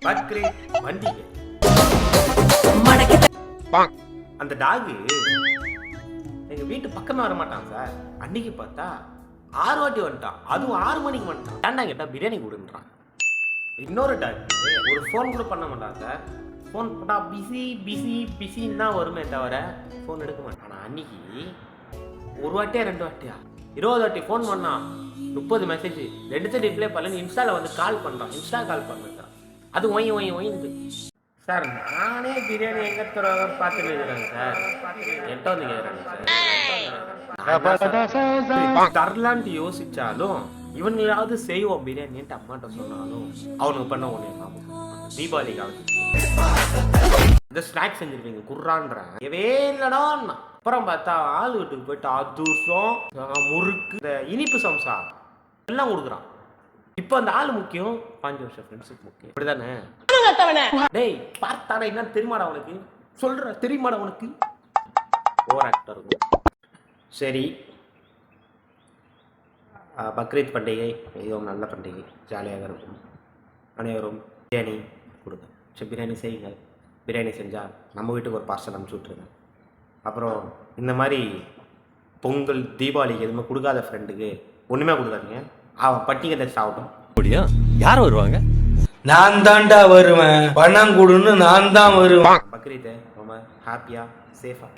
பக்ரீத் பண்டிகை. அந்த டாகு எங்க வீட்டு பக்கமே வர மாட்டான் சார். அன்னைக்கு பார்த்தா 6 வாட்டி வந்துட்டான். அதுவும் 6 மணிக்கு வந்துட்டான். ஏன்டா கேட்டா பிரியாணி கொடுன்றான். இன்னொரு டாக் ஒரு ஃபோன் கூட பண்ண மாட்டான் சார். ஃபோன் போட்டா பிஸி பிஸி பிஸின்னு தான் வருமே தவிர ஃபோன் எடுக்க மாட்டான். ஆனால் அன்னைக்கு 1 வாட்டியா 2 வாட்டியா 20 வாட்டி ஃபோன் பண்ணான். 30 மெசேஜ் 2 ரிப்ளை பண்ணல. இன்ஸ்டால வந்து கால் பண்றான். இன்ஸ்டா கால் பண்ணுறான். அது ஒய் சார். நானே பிரியாணி எங்க தருவாங்க பார்த்துட்டு இருக்கிறேன் சார். என்கிட்ட வந்து கேட்குறாங்க சார். தரலான்ட்டு யோசிச்சாலும் இவங்களாவது செய்வோம் பிரியாணின்ட்டு அம்மாட்ட சொன்னாலும் அவனுக்கு பண்ண ஒன்று தீபாவளிக்காவது இந்த ஸ்நாக்ஸ் செஞ்சிருப்பீங்க குர்ரான்றேன். இல்லடா அப்புறம் பார்த்தா ஆள் வீட்டுக்கு போயிட்டு அதிர்சம் முறுக்கு இந்த இனிப்பு சம்சா எல்லாம் கொடுக்குறான். இப்போ அந்த ஆள் முக்கியம், 5 வருஷம் ஃப்ரெண்ட்ஷிப் முக்கியம். இப்படிதானே? டேய் பார்த்தாடா என்ன தெரியுமாடா உனக்கு சொல்ற தெரியுமாடா உனக்கு ஓவர் ஆக்டர் இருக்கும். சரி, பக்ரீத் பண்டிகை மிகவும் நல்ல பண்டிகை, ஜாலியாக இருக்கும். அனைவரும் பிரியாணி கொடுங்க. சரி பிரியாணி செய்யுங்க. பிரியாணி செஞ்சால் நம்ம வீட்டுக்கு ஒரு பார்சல் அனுப்பிச்சி விட்ருங்க. அப்புறம் இந்த மாதிரி பொங்கல் தீபாவளிக்கு எதுவுமே கொடுக்காத ஃப்ரெண்டுக்கு ஒன்றுமே கொடுக்காதீங்க. அவன் பட்டிங்க தச்சு ஆகட்டும். யார் வருவாங்க? நான் தான்டா வருவேன். பணம் கொடுன்னு நான் தான் வருவேன். பக்ரீத்தை ரொம்ப ஹாப்பியாக சேஃபாக